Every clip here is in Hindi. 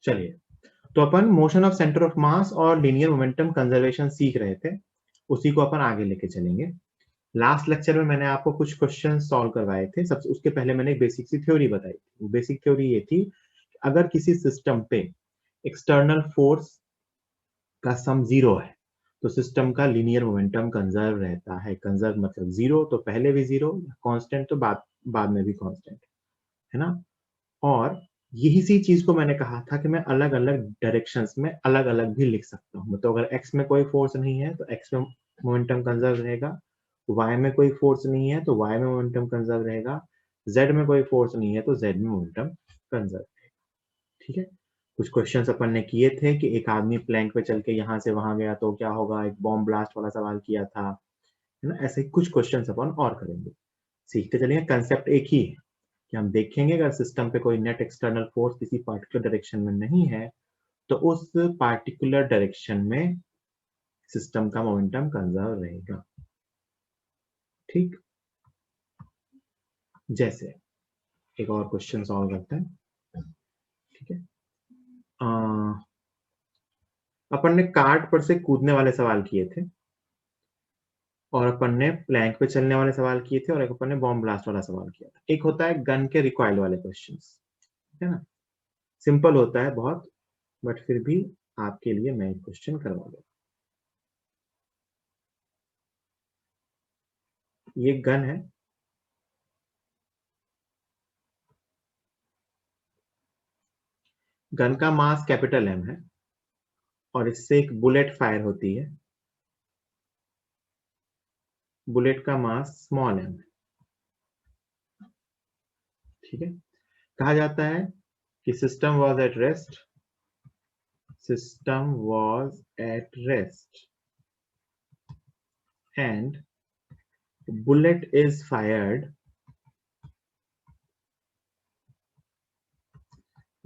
चलिए, तो अपन motion of centre of mass और लीनियर मोमेंटम कंजर्वेशन सीख रहे थे, उसी को अपन आगे लेके चलेंगे। लास्ट लेक्चर में मैंने आपको कुछ क्वेश्चन सॉल्व करवाए थे। सबसे उसके पहले मैंने एक बेसिक सी थ्योरी बताई थी। बेसिक थ्योरी ये थी, अगर किसी सिस्टम पे एक्सटर्नल फोर्स का सम जीरो है तो सिस्टम का लीनियर मोमेंटम कंजर्व रहता है। कंजर्व मतलब जीरो तो पहले भी जीरो, कांस्टेंट तो बाद में भी कांस्टेंट, है ना। और यही सी चीज को मैंने कहा था कि मैं अलग अलग डायरेक्शंस में अलग अलग भी लिख सकता हूँ। तो अगर एक्स में कोई फोर्स नहीं है तो एक्स में मोमेंटम कंजर्व रहेगा, वाई में कोई फोर्स नहीं है तो वाई में मोमेंटम कंजर्व रहेगा, जेड में कोई फोर्स नहीं है तो जेड में मोमेंटम कंजर्व रहेगा। ठीक है, कुछ क्वेश्चंस अपन ने किए थे कि एक आदमी प्लैंक पे चल के यहाँ से वहां गया तो क्या होगा, एक बॉम्ब ब्लास्ट वाला सवाल किया था, है ना। ऐसे कुछ क्वेश्चंस अपन और करेंगे, सीखते चलेंगे। कंसेप्ट एक ही है कि हम देखेंगे अगर सिस्टम पे कोई नेट एक्सटर्नल फोर्स किसी पार्टिकुलर डायरेक्शन में नहीं है तो उस पार्टिकुलर डायरेक्शन में सिस्टम का मोमेंटम कंजर्व रहेगा। ठीक, जैसे एक और क्वेश्चन सॉल्व करते हैं। ठीक है, अपन ने कार्ट पर से कूदने वाले सवाल किए थे, और अपन ने प्लैंक पे चलने वाले सवाल किए थे, और एक अपन ने बॉम्ब ब्लास्ट वाला सवाल किया था। एक होता है गन के रिकॉइल वाले क्वेश्चंस, है ना। सिंपल होता है बहुत, बट फिर भी आपके लिए मैं एक क्वेश्चन करवा दूँ। ये गन है, गन का मास कैपिटल एम है और इससे एक बुलेट फायर होती है। बुलेट का मास स्मॉल एम है। ठीक है, कहा जाता है कि system was at rest, system was at rest and bullet is fired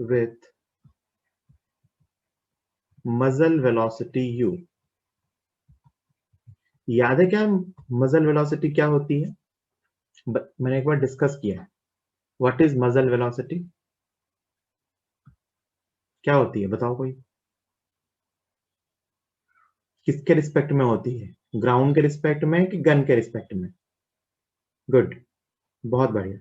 with मजल वेलोसिटी u। याद है क्या मजल वेलोसिटी क्या होती है? मैंने एक बार डिस्कस किया है। व्हाट इज मजल वेलोसिटी, क्या होती है बताओ कोई। किसके रिस्पेक्ट में होती है, ग्राउंड के रिस्पेक्ट में कि गन के रिस्पेक्ट में? गुड, बहुत बढ़िया।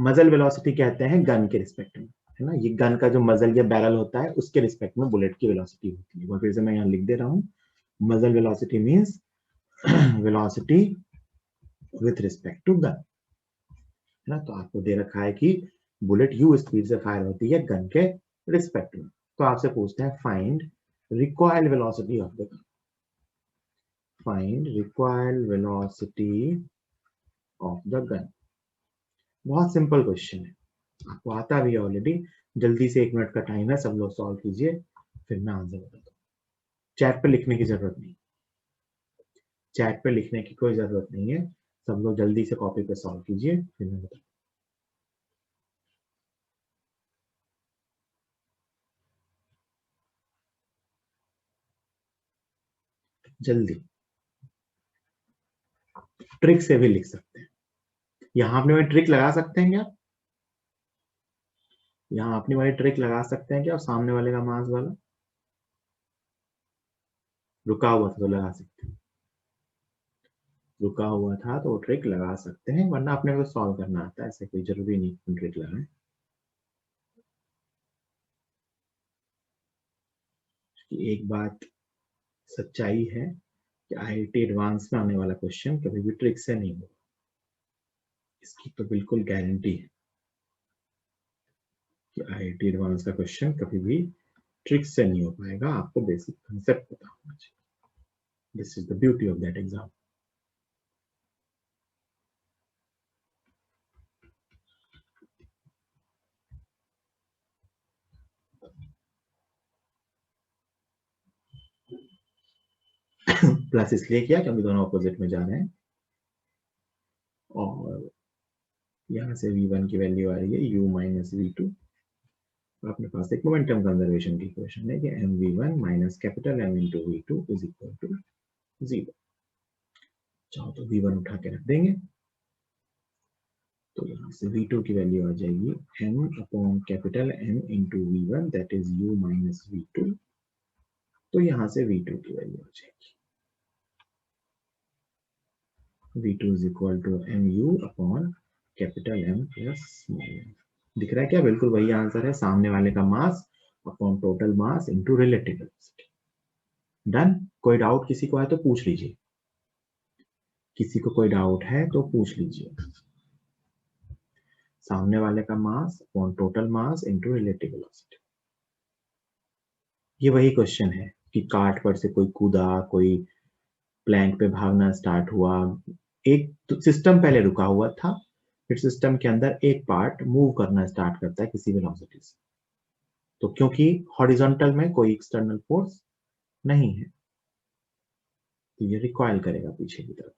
मजल वेलोसिटी कहते हैं गन के रिस्पेक्ट में, है ना। ये गन का जो मजल या बैरल होता है उसके रिस्पेक्ट में बुलेट की वेलोसिटी होती है। फिर से मैं यहाँ लिख दे रहा हूँ, मजल velocity means velocity with respect to gun, है ना। तो आपको दे रखा है कि बुलेट यू स्पीड से फायर होती है गन के रिस्पेक्ट में। तो आपसे पूछते हैं find recoil velocity of the gun. Find recoil velocity of the gun. बहुत सिंपल क्वेश्चन है, आपको आता भी है ऑलरेडी। जल्दी से 1 मिनट का टाइम है, सब लोग सॉल्व कीजिए, फिर मैं आंसर बताता हूँ। चैट पे लिखने की जरूरत नहीं, चैट पे लिखने की कोई जरूरत नहीं है। सब लोग जल्दी से कॉपी पे सॉल्व कीजिए, फिर मैं बताऊँ। जल्दी, ट्रिक से भी लिख सकते हैं। यहाँ अपने में ट्रिक लगा सकते हैं क्या? यहाँ अपनी वाली ट्रिक लगा सकते हैं क्या? और सामने वाले का मास वाला रुका हुआ था तो लगा सकते हैं, रुका हुआ था तो ट्रिक लगा सकते हैं, वरना अपने को सॉल्व करना आता है, ऐसे कोई जरूरी नहीं ट्रिक लगाए। एक बात सच्चाई है कि आईआईटी एडवांस में आने वाला क्वेश्चन कभी भी ट्रिक से नहीं होगा, इसकी तो बिल्कुल गारंटी है कि आईआईटी एडवांस का क्वेश्चन कभी भी ट्रिक से नहीं हो पाएगा। आपको बेसिक कंसेप्ट पता होना चाहिए। This is the beauty of that exam. Plus इसलिए किया क्योंकि दोनों अपोजिट में जा रहे हैं, और यहाँ से v1 की वैल्यू आ रही है u माइनस v2। अपने पास एक मोमेंटम कंजर्वेशन की इक्वेशन है कि mv1 minus capital M into v2 is equal to 0। चाहो तो v1 उठा के रख देंगे, तो यहाँ से V2 की वैल्यू आ जाएगी m upon capital M into V1 that is U minus V2। तो यहाँ से V2 की वैल्यू आ जाएगी V2 is equal to MU upon capital M plus small m। दिख रहा है क्या? बिल्कुल वही आंसर है, सामने वाले का mass upon total mass into relative velocity. Done. कोई डाउट किसी को है तो पूछ लीजिए, किसी को कोई डाउट है तो पूछ लीजिए। सामने वाले का mass upon total mass into relative velocity. ये वही क्वेश्चन है कि कार्ट पर से कोई कूदा, कोई प्लैंक पे भागना स्टार्ट हुआ, एक तो सिस्टम पहले रुका हुआ था, फिर सिस्टम के अंदर एक पार्ट मूव करना स्टार्ट करता है किसी वेलोसिटी से। तो क्योंकि हॉरिजॉन्टल में कोई एक्सटर्नल फोर्स नहीं है तो ये रिकॉइल करेगा पीछे की तरफ।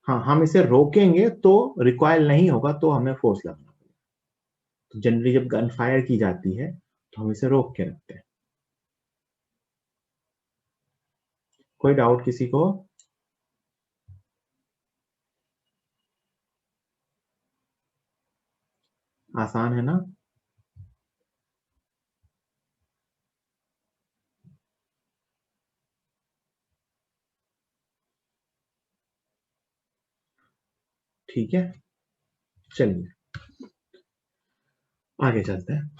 हाँ, हम इसे रोकेंगे तो रिकॉइल नहीं होगा, तो हमें फोर्स लगना पड़ेगा। तो जनरली जब गन फायर की जाती है तो हम इसे रोक के रखते हैं। कोई डाउट किसी को? आसान है ना? ठीक है, चलिए आगे चलते हैं।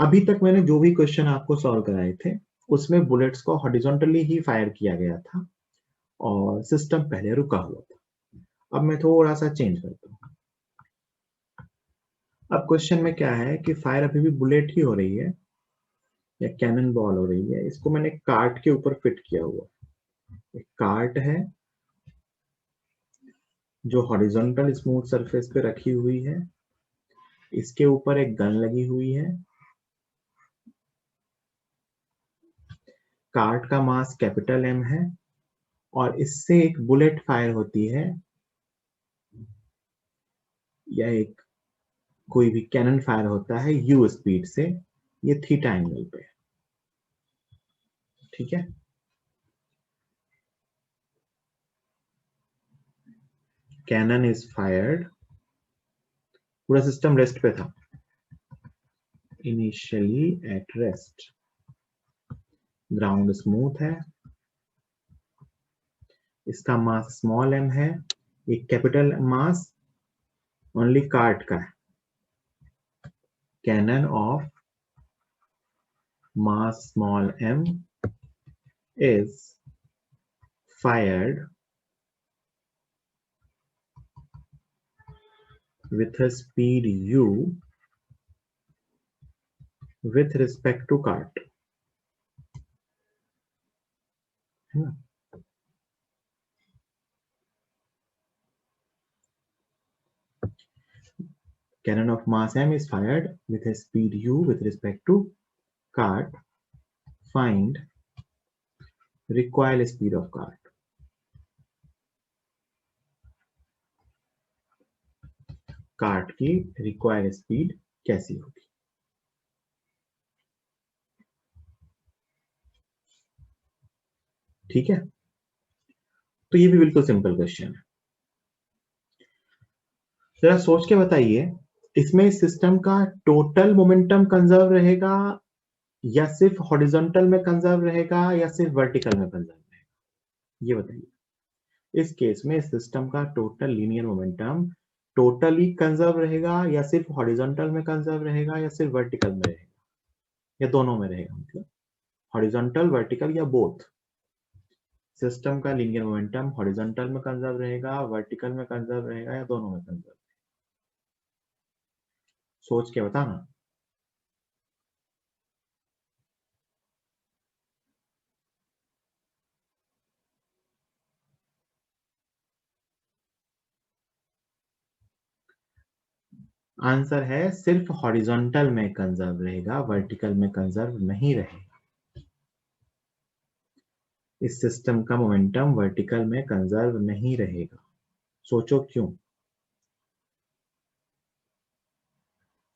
अभी तक मैंने जो भी क्वेश्चन आपको सॉल्व कराए थे उसमें बुलेट्स को हॉरिजॉन्टली ही फायर किया गया था और सिस्टम पहले रुका हुआ था। अब मैं थोड़ा सा चेंज करता हूँ। अब क्वेश्चन में क्या है कि फायर अभी भी बुलेट ही हो रही है या कैनन बॉल हो रही है, इसको मैंने कार्ट के ऊपर फिट किया हुआ है। एक कार्ट है जो हॉरिजॉन्टल स्मूथ सरफेस पे रखी हुई है, इसके ऊपर एक गन लगी हुई है, कार्ट का मास कैपिटल M है और इससे एक बुलेट फायर होती है या एक कोई भी कैनन फायर होता है U स्पीड से, ये थीटा एंगल पे है। ठीक है, कैनन इज फायर्ड, पूरा सिस्टम रेस्ट पे था, initially at rest, ground smooth है, इसका मास स्मॉल m है, एक कैपिटल मास ओनली कार्ट का है। Canon of mass small m is fired with a speed u with respect to cart, है ना? Cannon of mass m is fired with a speed u with respect to cart. Find recoil speed of cart. Cart की रिक्वायर स्पीड कैसी होगी? ठीक है, तो ये भी बिल्कुल सिंपल क्वेश्चन है। जरा सोच के बताइए, इसमें सिस्टम का टोटल मोमेंटम कंजर्व रहेगा या सिर्फ हॉरिजॉन्टल में कंजर्व रहेगा या सिर्फ वर्टिकल में कंजर्व रहेगा? ये बताइए। इस केस में सिस्टम का total linear momentum totally conserve रहेगा या सिर्फ हॉरिजॉन्टल में कंजर्व रहेगा या सिर्फ वर्टिकल में रहेगा या दोनों में रहेगा? मतलब हॉरिजॉन्टल, वर्टिकल या बोथ? सिस्टम का लीनियर मोमेंटम हॉरिजॉन्टल में कंजर्व रहेगा, वर्टिकल में कंजर्व रहेगा या दोनों में कंजर्व? सोच के बताना। आंसर है सिर्फ हॉरिजॉन्टल में कंजर्व रहेगा, वर्टिकल में कंजर्व नहीं रहेगा। इस सिस्टम का मोमेंटम वर्टिकल में कंजर्व नहीं रहेगा। सोचो क्यों?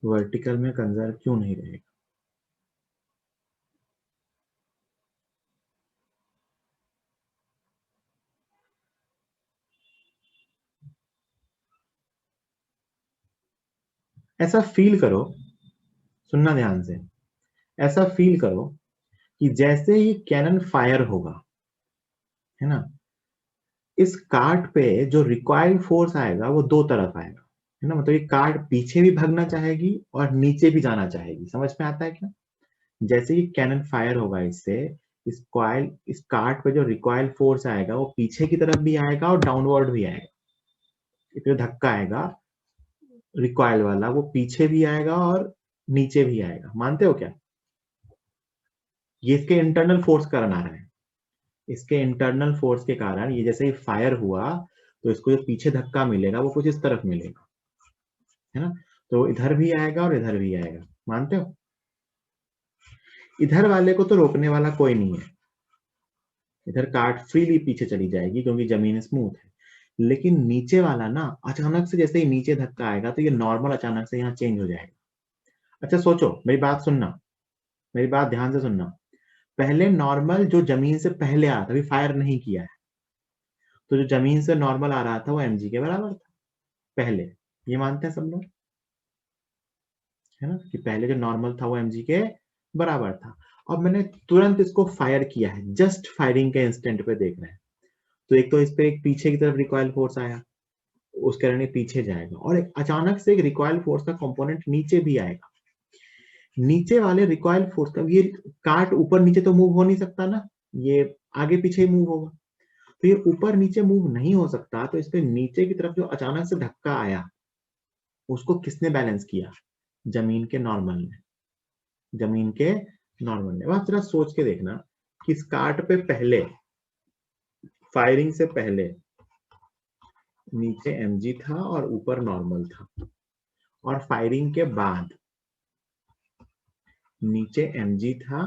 वर्टिकल में कंजर्व क्यों नहीं रहेगा? ऐसा फील करो, सुनना ध्यान से, ऐसा फील करो कि जैसे ही कैनन फायर होगा, है ना, इस कार्ट पे जो रिक्वायर्ड फोर्स आएगा वो दो तरफ आएगा, है ना, मतलब ये कार्ट पीछे भी भागना चाहेगी और नीचे भी जाना चाहेगी। समझ में आता है क्या? जैसे ही कैनन फायर होगा इससे, इस कार्ट पे जो रिक्वायर्ड फोर्स आएगा वो पीछे की तरफ भी आएगा और डाउनवर्ड भी आएगा। जो धक्का आएगा रिक्वायर्ड वाला वो पीछे भी आएगा और नीचे भी आएगा। मानते हो क्या? ये इसके इंटरनल फोर्स का कारण आ रहा है। इसके इंटरनल फोर्स के कारण ये जैसे ही फायर हुआ तो इसको जो पीछे धक्का मिलेगा वो कुछ इस तरफ मिलेगा, है ना, तो इधर भी आएगा और इधर भी आएगा। मानते हो? इधर वाले को तो रोकने वाला कोई नहीं है, इधर कार्ट फ्रीली पीछे चली जाएगी क्योंकि जमीन स्मूथ है। लेकिन नीचे वाला ना, अचानक से जैसे ही नीचे धक्का आएगा तो ये नॉर्मल अचानक से यहाँ चेंज हो जाएगा। अच्छा सोचो, मेरी बात सुनना, मेरी बात ध्यान से सुनना। पहले नॉर्मल जो जमीन से पहले आ रहा था, अभी फायर नहीं किया है, तो जो जमीन से नॉर्मल आ रहा था वो mg के बराबर था पहले। ये मानते हैं सब लोग, है ना, कि पहले जो नॉर्मल था वो mg के बराबर था। अब मैंने तुरंत इसको फायर किया है, जस्ट फायरिंग के इंस्टेंट पे देख रहे हैं, तो एक तो इस पे एक पीछे की तरफ रिकॉइल फोर्स आया, उस कारण ये पीछे जाएगा, और एक अचानक से एक रिकॉइल फोर्स का कंपोनेंट नीचे भी आएगा। नीचे वाले रिकॉइल फोर्स का, ये कार्ट ऊपर नीचे तो मूव हो नहीं सकता ना, ये आगे पीछे ही मूव होगा, तो ये ऊपर नीचे मूव नहीं हो सकता, तो इसके नीचे की तरफ जो अचानक से धक्का आया उसको किसने बैलेंस किया? जमीन के नॉर्मल ने, जमीन के नॉर्मल ने। आप जरा सोच के देखना कि इस कार्ट पे पहले, फायरिंग से पहले नीचे mg था और ऊपर नॉर्मल था, और फायरिंग के बाद नीचे mg था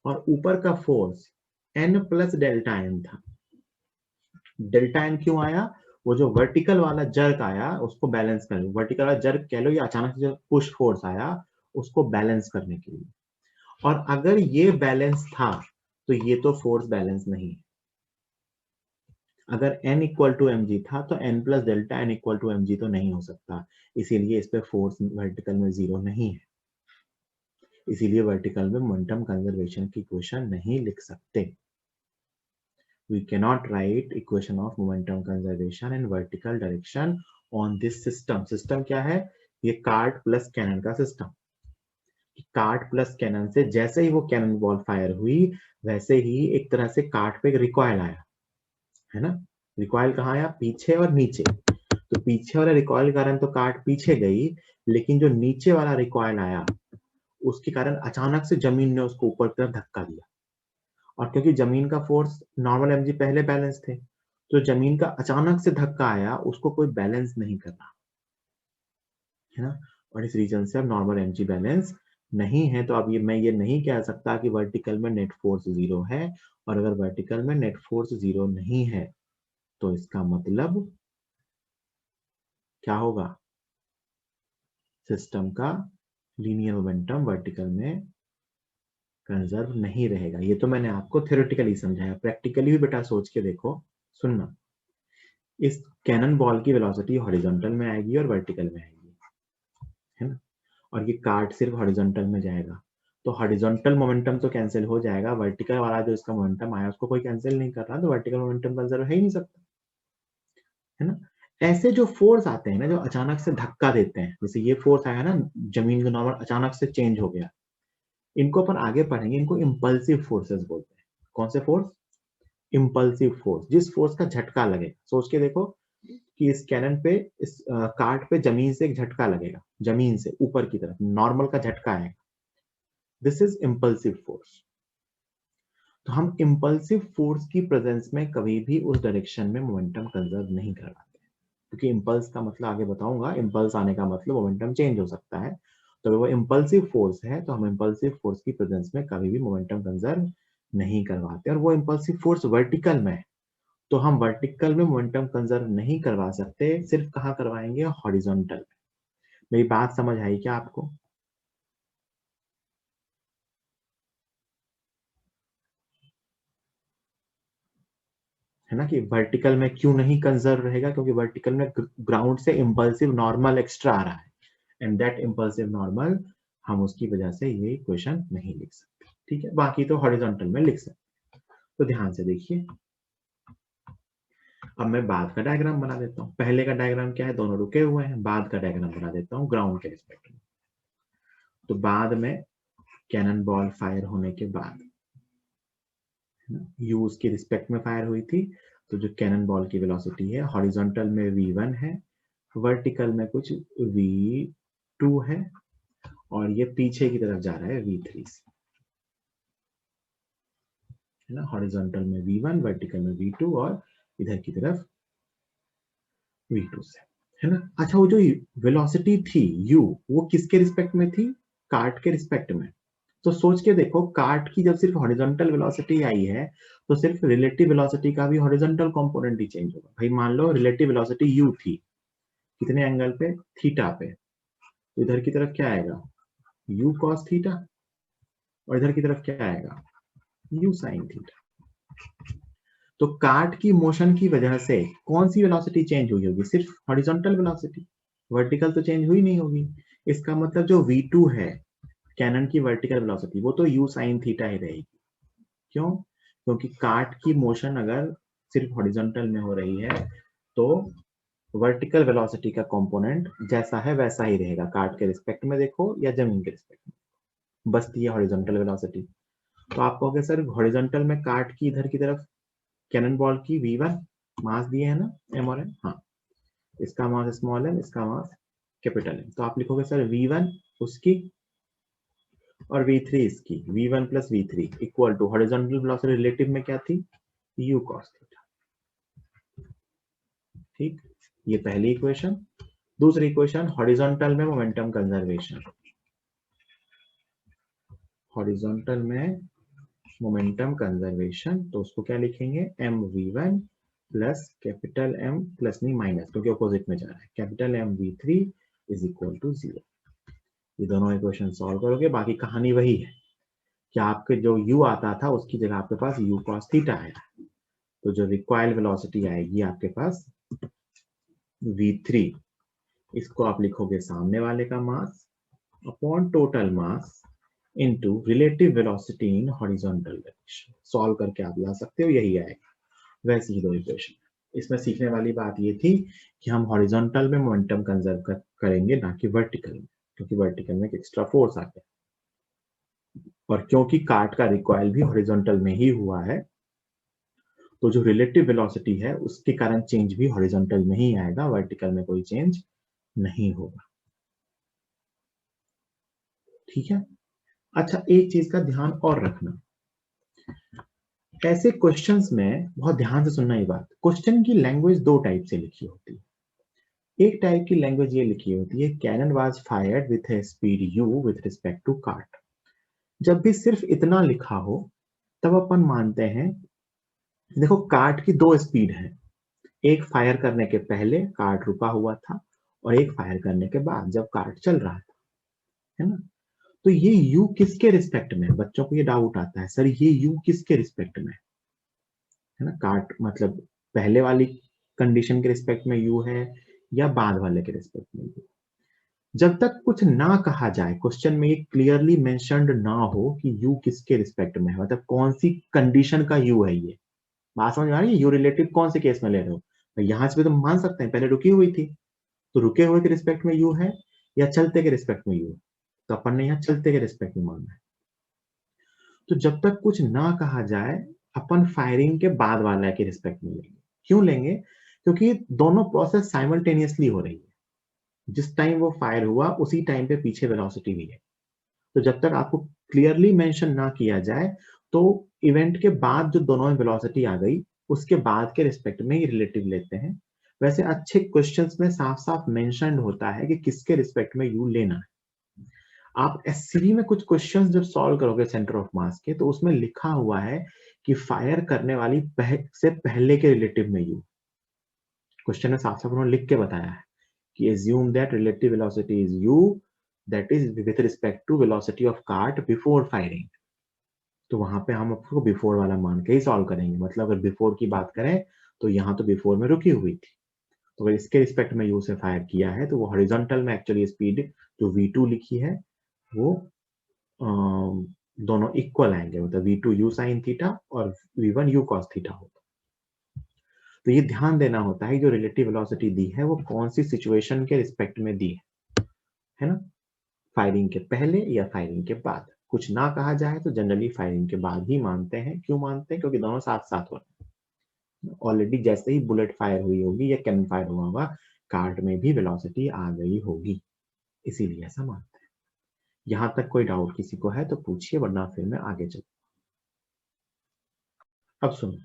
और ऊपर का force n plus delta n था। डेल्टा n क्यों आया? वो जो वर्टिकल वाला जर्क आया उसको बैलेंस करने, वर्टिकल वाला जर्क कह लो या अचानक से जो पुश फोर्स आया उसको बैलेंस करने के लिए। और अगर ये बैलेंस था तो ये तो फोर्स बैलेंस नहीं है। अगर n इक्वल टू mg था तो n plus delta n equal to mg तो नहीं हो सकता, इसीलिए इस पे फोर्स वर्टिकल में जीरो नहीं है, इसीलिए वर्टिकल में मोमेंटम कंजर्वेशन की इक्वेशन नहीं लिख सकते। We cannot write equation of momentum conservation in vertical direction on this system. System क्या है? ये कार्ट प्लस कैनन का सिस्टम। कार्ट प्लस कैनन से जैसे ही वो कैनन बॉल फायर हुई वैसे ही एक तरह से कार्ट पे एक रिकॉइल आया, है ना। रिकॉइल कहाँ आया? पीछे और नीचे। तो पीछे वाले रिकॉइल के कारण तो कार्ट पीछे गई, लेकिन जो नीचे वाला रिकॉइल आया उसके कारण अचानक से जमीन ने उसको ऊपर की तरफ धक्का दिया, और क्योंकि जमीन का फोर्स नॉर्मल mg पहले बैलेंस थे, तो जमीन का अचानक से धक्का आया उसको कोई बैलेंस नहीं कर रहा, है ना, और इस रीजन से अब नॉर्मल mg बैलेंस नहीं है। तो अब ये मैं ये नहीं कह सकता कि वर्टिकल में नेट फोर्स जीरो है, और अगर वर्टिकल में नेट फोर्स जीरो नहीं है तो इसका मतलब क्या होगा? सिस्टम का लीनियर मोमेंटम वर्टिकल में कंजर्व नहीं रहेगा। ये तो मैंने आपको थ्योरेटिकली समझाया, प्रैक्टिकली भी बेटा सोच के देखो। सुनना, इस कैनन बॉल की वेलोसिटी हॉरिजॉन्टल में आएगी और वर्टिकल में आएगी, है ना, और ये कार्ट सिर्फ हॉरिजॉन्टल में जाएगा, तो हॉरिजॉन्टल मोमेंटम तो कैंसिल हो जाएगा, वर्टिकल वाला जो इसका मोमेंटम आया उसको कोई कैंसिल नहीं कर रहा, तो वर्टिकल मोमेंटम कंजर्व है ही नहीं सकता, है ना। ऐसे जो फोर्स आते हैं ना, जो अचानक से धक्का देते हैं, जैसे ये फोर्स आया ना, जमीन का नॉर्मल अचानक से चेंज हो गया, इनको अपन आगे पढ़ेंगे, इनको इम्पल्सिव फोर्सेस बोलते हैं। कौन से फोर्स? Impulsive force. जिस फोर्स का झटका लगे, सोच के देखो कि इस कैनन पे, इस कार्ट पे जमीन से एक झटका लगेगा, जमीन से ऊपर की तरफ नॉर्मल का झटका आएगा, दिस इज इम्पल्सिव फोर्स। तो हम इम्पल्सिव फोर्स की प्रेजेंस में कभी भी उस डायरेक्शन में मोमेंटम कंजर्व नहीं करवाते, क्योंकि इम्पल्स का मतलब आगे बताऊंगा, इम्पल्स आने का मतलब मोमेंटम चेंज हो सकता है। तो अगर वो इम्पल्सिव फोर्स है तो हम इम्पल्सिव फोर्स की प्रेजेंस में कभी भी मोमेंटम कंजर्व नहीं करवाते, और वो इम्पल्सिव फोर्स वर्टिकल में है तो हम वर्टिकल में मोमेंटम कंजर्व नहीं करवा सकते, सिर्फ कहाँ करवाएंगे? हॉरिजॉन्टल। मेरी बात समझ आई क्या आपको? है ना, कि वर्टिकल में क्यों नहीं कंजर्व रहेगा? क्योंकि वर्टिकल में ग्राउंड से इम्पल्सिव नॉर्मल एक्स्ट्रा आ रहा है, एंड दैट इम्पल्सिव नॉर्मल, हम उसकी वजह से ये इक्वेशन नहीं लिख सकते, ठीक है। बाकी तो हॉरिजॉन्टल में लिख सकते। तो ध्यान से देखिए, अब मैं बाद का डायग्राम बना देता हूँ। पहले का डायग्राम क्या है, दोनों रुके हुए हैं। बाद का डायग्राम बना देता हूँ ग्राउंड के रिस्पेक्ट में। तो बाद में कैनन बॉल फायर होने के बाद यू उसके रिस्पेक्ट में फायर हुई थी, तो जो कैनन बॉल की वेलोसिटी है हॉरिजॉन्टल में v1 है, वर्टिकल में कुछ v2 है, और ये पीछे की तरफ जा रहा है v3 से, है ना। हॉरिजॉन्टल में v1, वर्टिकल में v2 और इधर की तरफ v2 से, है ना। अच्छा, वो जो वेलोसिटी थी u, वो किसके रिस्पेक्ट में थी, कार्ट के रिस्पेक्ट में। तो सोच के देखो, कार्ट की जब सिर्फ हॉरिजॉन्टल वेलोसिटी आई है, तो सिर्फ रिलेटिव वेलोसिटी का भी हॉरिजॉन्टल कंपोनेंट ही चेंज होगा। भाई मान लो रिलेटिव वेलोसिटी u थी, कितने एंगल पे, थीटा पे, तो इधर की तरफ क्या आएगा, u cos थीटा, और इधर की तरफ क्या आएगा, u sin थीटा। तो कार्ट की मोशन की वजह से कौन सी वेलोसिटी चेंज हुई होगी, सिर्फ हॉरिजॉन्टल वेलोसिटी, वर्टिकल तो चेंज हुई नहीं होगी। इसका मतलब जो v2 है कैनन की वर्टिकल वेलोसिटी, वो तो u sin थीटा ही रहेगी। क्यों, क्योंकि कार्ट की मोशन अगर सिर्फ हॉरिजॉन्टल में हो रही है, तो वर्टिकल वेलोसिटी का कंपोनेंट जैसा है वैसा ही रहेगा, कार्ट के रिस्पेक्ट में देखो या जमीन के रिस्पेक्ट में, बसती है हॉरिजॉन्टल वेलोसिटी। तो आप कहोगे सर हॉरिजॉन्टल में कार्ट की इधर की तरफ कैनन बॉल की v1 मास दिए है ना, m और n, हाँ, इसका मास स्मॉल m, इसका मास कैपिटल M। तो आप लिखोगे सर v1 उसकी और v3 इसकी, v1 plus v3 equal to horizontal velocity relative में क्या थी, u cos थीटा। ठीक, ये पहली इक्वेशन। दूसरी इक्वेशन, हॉरिजॉन्टल में मोमेंटम कंजर्वेशन, हॉरिजॉन्टल में मोमेंटम कंजर्वेशन, तो उसको क्या लिखेंगे, mv1 plus capital M plus नहीं माइनस, क्योंकि अपोजिट में जा रहा है, capital mv3 is equal to 0। ये दोनों इक्वेशन सॉल्व करोगे, बाकी कहानी वही है कि आपके जो u आता था उसकी जगह आपके पास u cos थीटा आएगा, तो जो रिक्वायर्ड वेलोसिटी आएगी आपके पास v3, इसको आप लिखोगे सामने वाले का mass upon total mass into relative velocity इन हॉरिजॉन्टल डायरेक्शन। सॉल्व करके आप ला सकते हो, यही आएगा। वैसे ही दो इक्वेशन। इसमें सीखने वाली बात ये थी कि हम हॉरिजॉन्टल में मोमेंटम कंजर्व करेंगे, ना कि वर्टिकल में, क्योंकि वर्टिकल में एक एक्स्ट्रा फोर्स आ गया, और क्योंकि कार्ट का रिकॉइल भी हॉरिजॉन्टल में ही हुआ है, तो जो रिलेटिव वेलोसिटी है उसके कारण चेंज भी हॉरिजॉन्टल में ही आएगा, वर्टिकल में कोई चेंज नहीं होगा। ठीक है। अच्छा, एक चीज का ध्यान और रखना, ऐसे क्वेश्चंस में बहुत ध्यान से सुनना, ये बात, क्वेश्चन की लैंग्वेज दो टाइप से लिखी होती है। एक टाइप की लैंग्वेज ये लिखी होती है, cannon was fired with a speed u with respect to cart. जब भी सिर्फ इतना लिखा हो तब अपन मानते हैं, देखो कार्ट की दो स्पीड है, एक फायर करने के पहले कार्ट रुका हुआ था, और एक फायर करने के बाद जब कार्ट चल रहा था, है ना। तो ये u किसके रिस्पेक्ट में है, बच्चों को ये डाउट आता है, सर ये u किसके रिस्पेक्ट में है ना, कार्ट मतलब पहले वाली कंडीशन के रिस्पेक्ट में u है या बाद वाले के रिस्पेक्ट में u। जब तक कुछ ना कहा जाए, क्वेश्चन में ये क्लियरली मेंशन्ड ना हो कि u किसके रिस्पेक्ट में है, मतलब कौन सी कंडीशन का u है, ये बात समझ में आ रही है, u रिलेटिव कौन से केस में ले रहे हो। तो यहां से भी तो मान सकते हैं पहले रुकी हुई थी, तो रुके हुए के रिस्पेक्ट में u है या चलते के रिस्पेक्ट में u है, तो अपन ने यहाँ चलते के रिस्पेक्ट में मानना है। तो जब तक कुछ ना कहा जाए, अपन फायरिंग के बाद वाला के रिस्पेक्ट में लेंगे। क्यों लेंगे, क्योंकि दोनों प्रोसेस साइमल्टेनियसली हो रही है, जिस टाइम वो फायर हुआ उसी टाइम पे पीछे वेलोसिटी भी है। तो जब तक आपको क्लियरली मेंशन ना किया जाए, तो इवेंट के बाद जो दोनों में वेलोसिटी आ गई उसके बाद के रिस्पेक्ट में ही रिलेटिव लेते हैं। वैसे अच्छे क्वेश्चंस में साफ साफ मेंशन होता है कि किसके रिस्पेक्ट में यू लेना है। आप एससीवी में कुछ क्वेश्चंस जब सॉल्व करोगे सेंटर ऑफ मास के, तो उसमें लिखा हुआ है कि फायर करने वाली से पहले के रिलेटिव में यू, क्वेश्चन में साफ साफ उन्होंने लिख के बताया है कि assume that relative velocity is u, that is with respect to velocity of cart before firing। तो वहां पे हम आपको बिफोर वाला मान के ही सॉल्व करेंगे, मतलब अगर बिफोर की बात करें तो यहाँ तो बिफोर में रुकी हुई थी, तो अगर इसके रिस्पेक्ट में u से फायर किया है तो वो हॉरिजॉन्टल में एक्चुअली स्पीड जो v2 लिखी है वो दोनों इक्वल आएंगे, मतलब v2 u sin थीटा और v1 u cos थीटा होगा। तो ये ध्यान देना होता है जो रिलेटिव वेलोसिटी दी है वो कौन सी सिचुएशन के रिस्पेक्ट में दी है ना, फायरिंग के पहले या फायरिंग के बाद। कुछ ना कहा जाए तो जनरली फायरिंग के बाद ही मानते हैं। क्यों मानते हैं? क्योंकि दोनों साथ साथ हो रहे हैं। ऑलरेडी जैसे ही बुलेट फायर हुई होगी या कैनन फायर हुआ होगा, कार्ट में भी वेलोसिटी आ गई होगी, इसीलिए ऐसा मानते हैं। यहां तक कोई डाउट किसी को है तो पूछिए, वरना फिर मैं आगे चलूं। अब सुनो,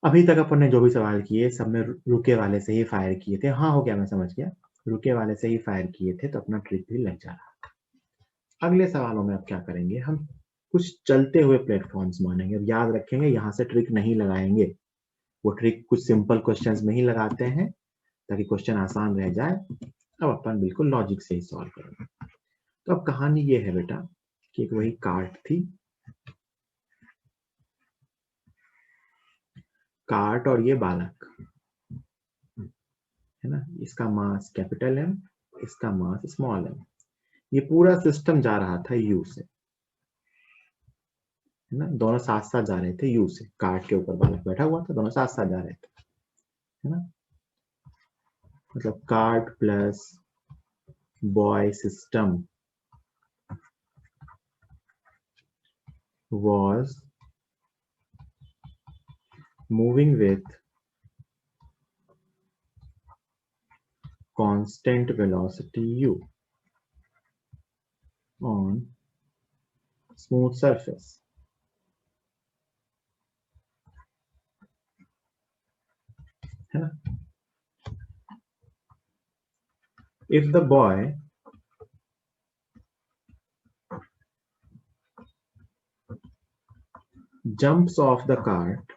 अभी तक अपन ने जो भी सवाल किए सब में रुके वाले से ही फायर किए थे। हाँ हो गया, मैं समझ गया, रुके वाले से ही फायर किए थे तो अपना ट्रिक भी लग जा रहा। अगले सवालों में अब क्या करेंगे, हम कुछ चलते हुए प्लेटफॉर्म्स मानेंगे। अब याद रखेंगे यहाँ से ट्रिक नहीं लगाएंगे, वो ट्रिक कुछ सिंपल क्वेश्चंस में ही लगाते हैं ताकि क्वेश्चन आसान रह जाए। अब अपन बिल्कुल लॉजिक से ही सॉल्व करेंगे। तो अब कहानी ये है बेटा कि एक वही कार्ट थी, कार्ट और ये बालक है ना, इसका मास कैपिटल एम, इसका मास स्मॉल एम। ये पूरा सिस्टम जा रहा था यू से, है ना, दोनों साथ साथ जा रहे थे यू से। कार्ट के ऊपर बालक बैठा हुआ था, दोनों साथ साथ जा रहे थे, है ना। मतलब cart plus boy system was moving with constant velocity u on smooth surface. है ना? If the boy jumps off the cart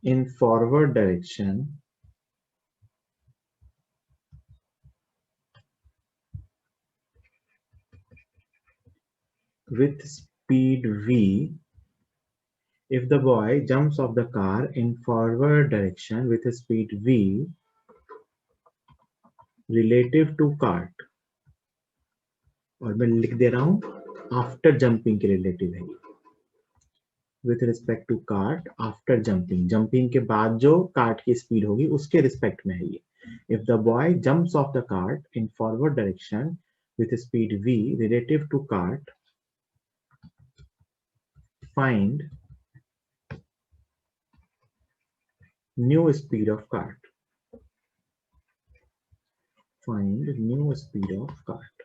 in forward direction with speed v, if the boy jumps off the car in forward direction with a speed v relative to cart, और मैं लिख दे रहा हूं आफ्टर जंपिंग के रिलेटिव है, with respect to cart after jumping, jumping के बाद जो कार्ट की स्पीड होगी उसके रिस्पेक्ट में है ये। If the boy jumps off the cart in forward direction with speed v relative to cart, find new speed of cart, find new speed of cart.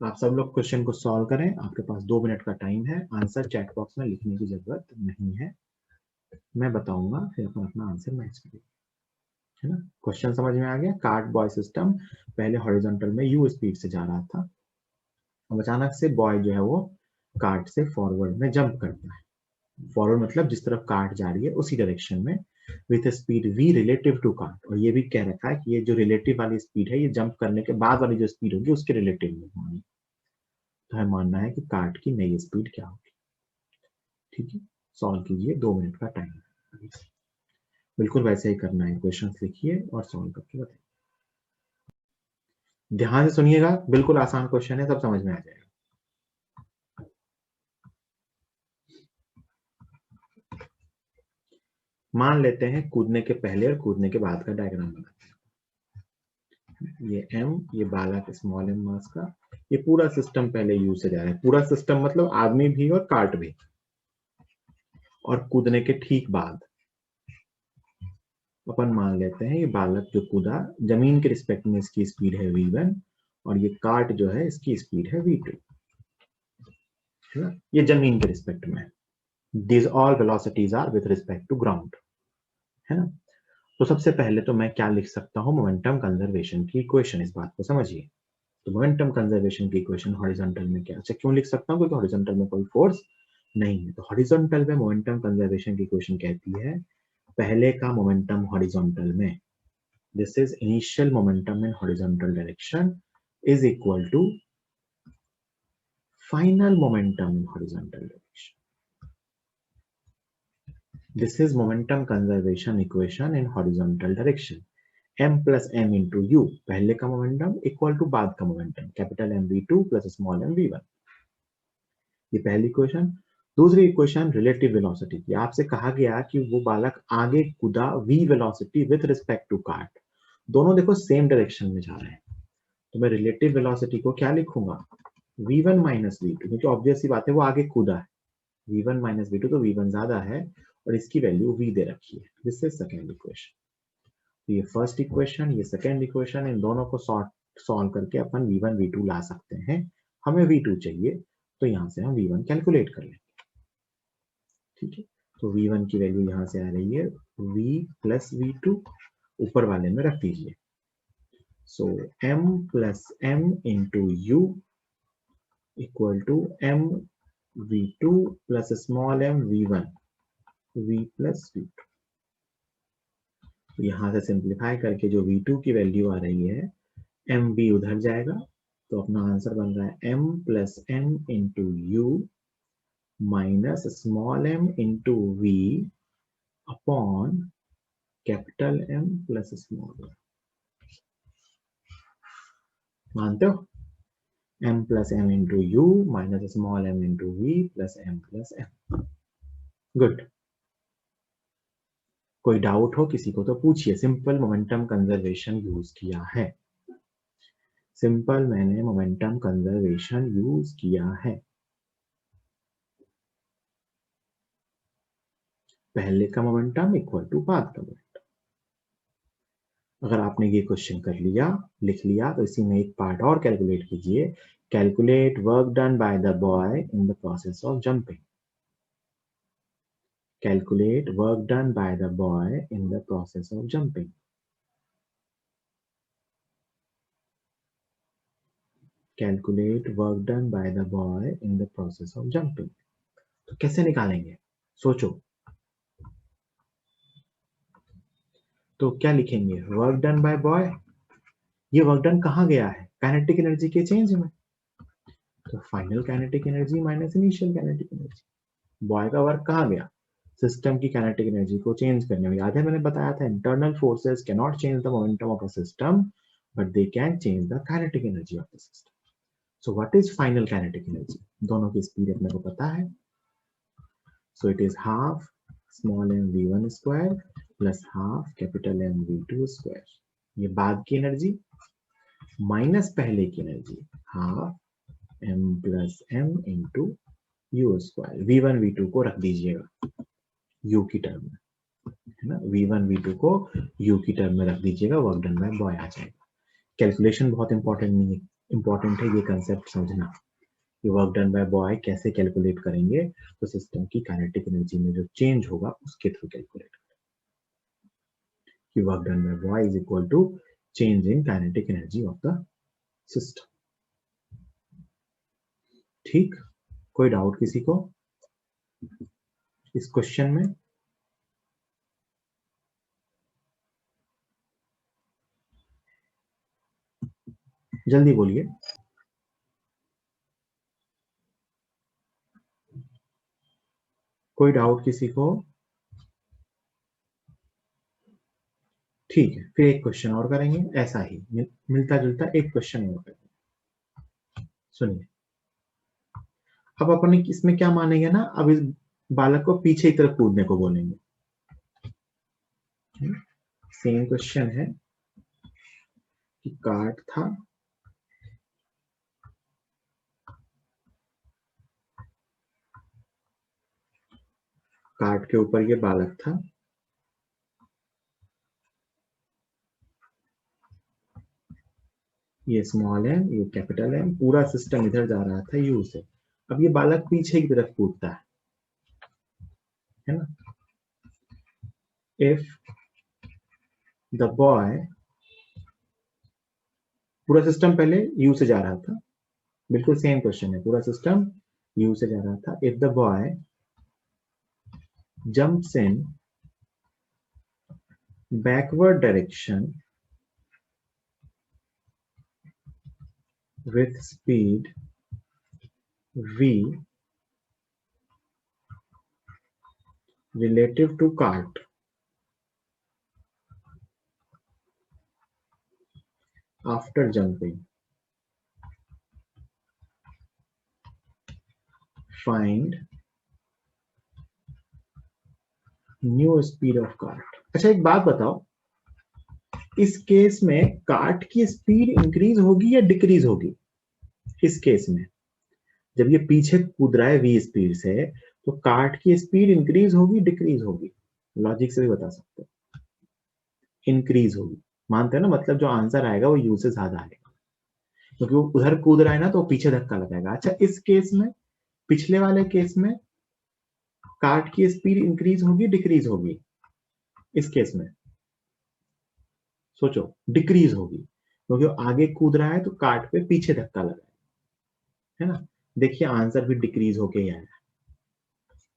आप सब लोग क्वेश्चन को सॉल्व करें, आपके पास 2 मिनट का टाइम है। आंसर चैट बॉक्स में लिखने की जरूरत नहीं है, मैं बताऊंगा, फिर अपन अपना आंसर मैच करेंगे, है ना। क्वेश्चन समझ में आ गया? कार्ट बॉय सिस्टम पहले हॉरिजॉन्टल में u स्पीड से जा रहा था, अब अचानक से बॉय जो है वो कार्ट से फॉरवर्ड में जंप करता है। फॉरवर्ड मतलब जिस तरफ कार्ट जा रही है उसी डायरेक्शन में, with speed v relative to cart. और ये भी कह रखा है कि ये जो रिलेटिव वाली स्पीड है ये जंप करने के बाद वाली जो स्पीड होगी उसके रिलेटिव में होगी। तो हमें मानना है कि कार्ट की नई स्पीड क्या होगी। ठीक है, सॉल्व कीजिए, 2 मिनट का टाइम है। बिल्कुल वैसे ही करना है, क्वेश्चंस लिखिए और सॉल्व करके बताइए। ध्यान से सुनिएगा, बिल्कुल आसान क्वेश्चन है, सब समझ में आ जाएगा। मान लेते हैं कूदने के पहले और कूदने के बाद का डायग्राम बनाते हैं। ये m, ये बालक स्मॉल m मास का, ये पूरा सिस्टम पहले u से जा रहा है। पूरा सिस्टम मतलब आदमी भी और कार्ट भी। और कूदने के ठीक बाद अपन मान लेते हैं ये बालक जो कूदा, जमीन के रिस्पेक्ट में इसकी स्पीड है v1 और ये कार्ट जो है इसकी स्पीड है v2, है ना। ये जमीन के रिस्पेक्ट में है। These all velocities are with respect to ground, है ना। तो सबसे पहले तो मैं क्या लिख सकता हूं, मोमेंटम कंजर्वेशन की इक्वेशन। इस बात को समझिए। तो मोमेंटम कंजर्वेशन की इक्वेशन हॉरिजॉन्टल में क्या, अच्छा क्यों लिख सकता हूं, क्योंकि हॉरिजॉन्टल में कोई फोर्स नहीं है। तो हॉरिजॉन्टल में मोमेंटम कंजर्वेशन की इक्वेशन कहती है पहले का मोमेंटम हॉरिजॉन्टल में, this is initial momentum in horizontal direction, is equal to final momentum in horizontal direction. This is momentum conservation equation in horizontal direction. m plus m into u, पहले का मोमेंटम इक्वल टू बाद का momentum, capital M v2 plus small m v1। ये पहली इक्वेशन। दूसरी इक्वेशन रिलेटिव वेलोसिटी की, आपसे कहा गया कि वो बालक आगे कूदा v velocity with respect to cart, दोनों देखो सेम डायरेक्शन में जा रहे हैं, तो मैं रिलेटिव वेलोसिटी को क्या लिखूंगा, v1 माइनस v2, क्योंकि ऑब्वियस सी बात है वो आगे कूदा है, v1 माइनस v2, तो v1 ज्यादा है और इसकी वैल्यू v दे रखी है। This is second equation. तो ये फर्स्ट इक्वेशन, ये सेकेंड इक्वेशन, इन दोनों को सॉल्व करके अपन v1 v2 ला सकते हैं। हमें v2 चाहिए, तो यहां से हम v1 कैलकुलेट कर लेंगे। ठीक है, तो v1 की वैल्यू यहां से आ रही है v प्लस v2, ऊपर वाले में रख दीजिए। So m plus m into u equal to m v2 plus small m v1 v plus v2। यहां से सिंप्लीफाई करके जो v2 की वैल्यू आ रही है, एम बी उधर जाएगा, तो अपना आंसर बन रहा है m plus m into you minus small m into v upon capital M plus small m। मानते हो? m plus m into you minus small m into v plus m plus m। Good. कोई डाउट हो किसी को तो पूछिए। सिंपल मोमेंटम कंजर्वेशन यूज किया है, सिंपल मैंने मोमेंटम कंजर्वेशन यूज किया है। पहले का मोमेंटम इक्वल टू बाद का मोमेंटम। अगर आपने ये क्वेश्चन कर लिया, लिख लिया, तो इसी में एक पार्ट और कैलकुलेट कीजिए। Calculate work done by the boy in the process of jumping. Calculate work done by the boy in the process of jumping. Calculate work done by the boy in the process of jumping. तो कैसे निकालेंगे, सोचो। तो क्या लिखेंगे, वर्क डन बाय बॉय। ये वर्क डन कहाँ गया है, काइनेटिक एनर्जी के चेंज में, तो final kinetic energy minus initial kinetic energy. Boy का वर्क कहाँ गया, सिस्टम की काइनेटिक एनर्जी को चेंज करने में। याद है मैंने बताया था, internal forces can not change the momentum of a system, but they can change the kinetic energy of the system. So what is final kinetic energy? दोनों की स्पीड अपने को पता है। So it is half small m v1 square plus half capital M v2 square. ये बाद की एनर्जी माइनस पहले की energy, half m plus m into you square. v1 v2 को रख दीजिएगा u की टर्म में, है ना, v1 v2 को u की टर्म में रख दीजिएगा, वर्क डन बाय बॉय आ जाएगा। कैलकुलेशन बहुत इंपॉर्टेंट नहीं है, इंपॉर्टेंट है ये कंसेप्ट समझना कि वर्क डन बाय बॉय कैसे कैलकुलेट करेंगे, तो सिस्टम की काइनेटिक एनर्जी में जो चेंज होगा उसके थ्रू कैलकुलेट कि work done by boy is equal to change in kinetic energy of the system. ठीक, कोई डाउट किसी को इस क्वेश्चन में? जल्दी बोलिए। कोई डाउट किसी को? ठीक है, फिर एक क्वेश्चन और करेंगे, ऐसा ही मिलता जुलता एक क्वेश्चन और करेंगे। सुनिए, अब अपन इसमें क्या मानेंगे ना, अब इस बालक को पीछे की तरफ कूदने को बोलेंगे। सेम क्वेश्चन है कि कार्ड था, कार्ड के ऊपर ये बालक था, ये स्मॉल है, ये कैपिटल है, पूरा सिस्टम इधर जा रहा था यू से। अब ये बालक पीछे की तरफ कूदता है ना। इफ द बॉय, पूरा सिस्टम पहले यू से जा रहा था, बिल्कुल सेम क्वेश्चन है, पूरा सिस्टम यू से जा रहा था। If the boy jumps in backward direction with speed v relative to cart after jumping. Find new speed of cart. अच्छा एक बात बताओ, इस केस में कार्ट की स्पीड इंक्रीज होगी या डिक्रीज होगी? इस केस में जब ये पीछे कूद रहा है v स्पीड से, तो कार्ट की स्पीड इंक्रीज होगी डिक्रीज होगी? लॉजिक से भी बता सकते हो, इंक्रीज होगी। मानते हैं ना, मतलब जो आंसर आएगा वो u से ज्यादा आएगा, क्योंकि वो उधर कूद रहा है ना, तो पीछे धक्का लगाएगा। अच्छा इस केस में, पिछले वाले केस में कार्ट की स्पीड इंक्रीज होगी डिक्रीज होगी? इस केस में सोचो, डिक्रीज होगी, क्योंकि वो आगे कूद रहा है तो कार्ट पे पीछे धक्का लगाएगा, है ना। देखिए आंसर भी डिक्रीज होके ही आया।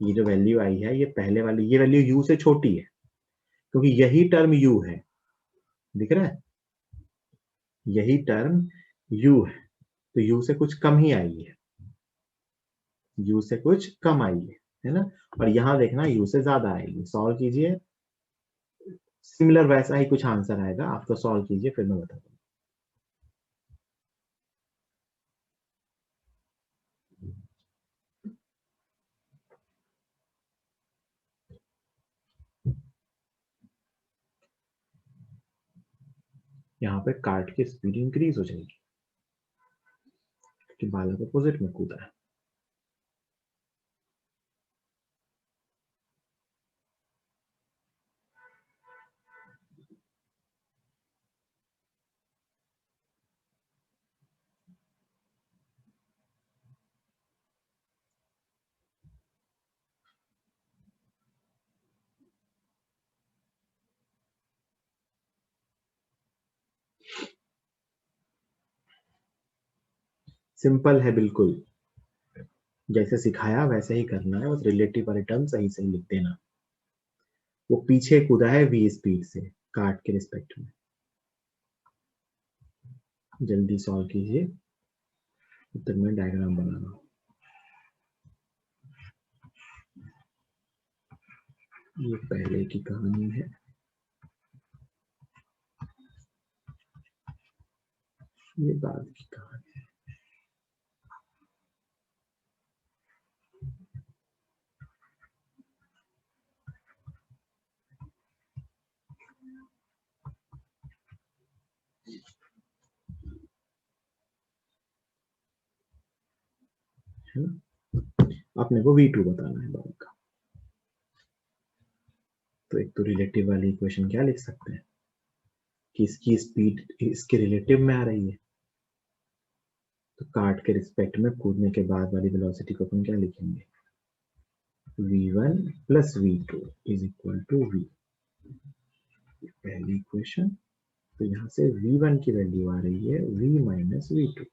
ये जो वैल्यू आई है, ये पहले वाली, ये वैल्यू u से छोटी है, क्योंकि यही टर्म u है, दिख रहा है, यही टर्म u है, तो u से कुछ कम ही आई है, u से कुछ कम आई है ना। और यहां देखना u से ज्यादा आएगी। सॉल्व कीजिए, सिमिलर वैसा ही कुछ आंसर आएगा, आप तो सॉल्व कीजिए फिर मैं बता दूंगा। यहाँ पे कार्ट की स्पीड इंक्रीज हो जाएगी, क्योंकि बालक अपोजिट में कूदा है। सिंपल है बिल्कुल, जैसे सिखाया वैसे ही करना है, बस रिलेटिव वाले टर्म सही सही लिख देना। वो पीछे कूदा है v स्पीड से कार्ट के रिस्पेक्ट में। जल्दी सॉल्व कीजिए, तब तक मैं डायग्राम बना रहा हूँ। ये पहले की कहानी है, ये बाद की कहानी है। अपने को v2 बताना है बाद का। तो एक तो रिलेटिव वाली इक्वेशन क्या लिख सकते हैं कि इसकी स्पीड इसके रिलेटिव में आ रही है, तो कार्ट के रिस्पेक्ट में कूदने के बाद वाली वेलोसिटी को अपन क्या लिखेंगे, v1 plus v2 is equal to v। पहली इक्वेशन, तो यहाँ से v1 की वैल्यू आ रही है v माइनस v2,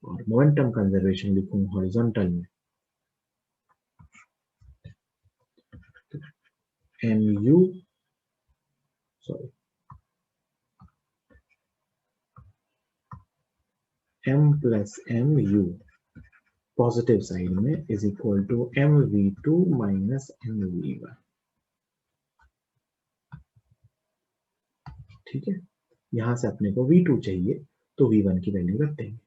और मोमेंटम कंजर्वेशन लिखूं हॉरिजॉन्टल में, mu sorry m plus mu positive side में is equal to mv2 minus mv1। ठीक है, यहां से अपने को v2 चाहिए, तो v1 की वैल्यू रख देंगे,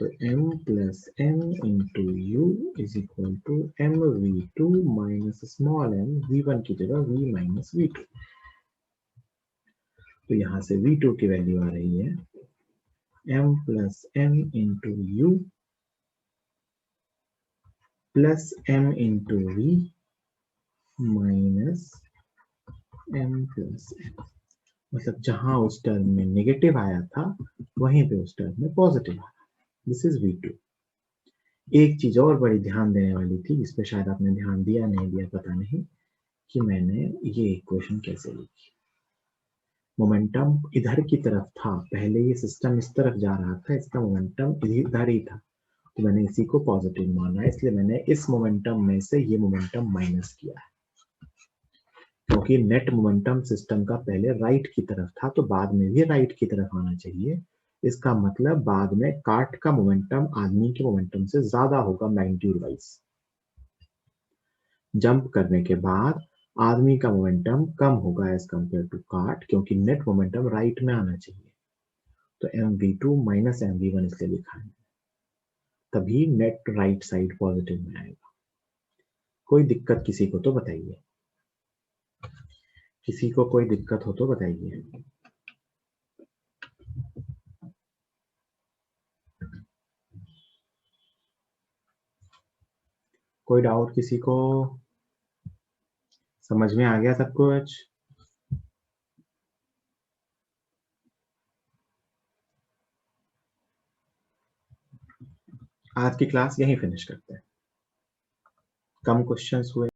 तो m plus m into u is equal to mv2 minus small m, v1 की जगह v माइनस v2। तो यहां से v2 की वैल्यू आ रही है m plus m into u plus m into v minus m plus m। मतलब जहां उस टर्म में नेगेटिव आया था, वहीं पे उस टर्म में पॉजिटिव आया। This is v2। एक चीज और बड़ी ध्यान देने वाली थी, इस पे शायद आपने ध्यान दिया नहीं दिया पता नहीं, कि मैंने ये इक्वेशन कैसे लिखी। मोमेंटम इधर की तरफ था, पहले ये सिस्टम इस तरफ जा रहा था, इसका मोमेंटम इधर ही था, तो मैंने इसी को पॉजिटिव माना, इसलिए मैंने इस मोमेंटम में से ये मोमेंटम माइनस किया है, क्योंकि नेट मोमेंटम सिस्टम का पहले राइट की तरफ था, तो बाद में भी राइट की तरफ आना चाहिए। इसका मतलब बाद में कार्ट का मोमेंटम आदमी के मोमेंटम से ज्यादा होगा मैग्नीट्यूड वाइज। जंप करने के बाद आदमी का मोमेंटम कम होगा एज कंपेयर टू कार्ट, क्योंकि नेट मोमेंटम राइट में आना चाहिए। तो mv2 माइनस mv1 इसलिए लिखा है, तभी नेट राइट साइड पॉजिटिव में आएगा। कोई दिक्कत किसी को तो बताइए, किसी को कोई दिक्कत हो तो बताइए। कोई डाउट किसी को? समझ में आ गया सब कुछ? आज की क्लास यहीं फिनिश करते हैं। कम क्वेश्चंस हुए।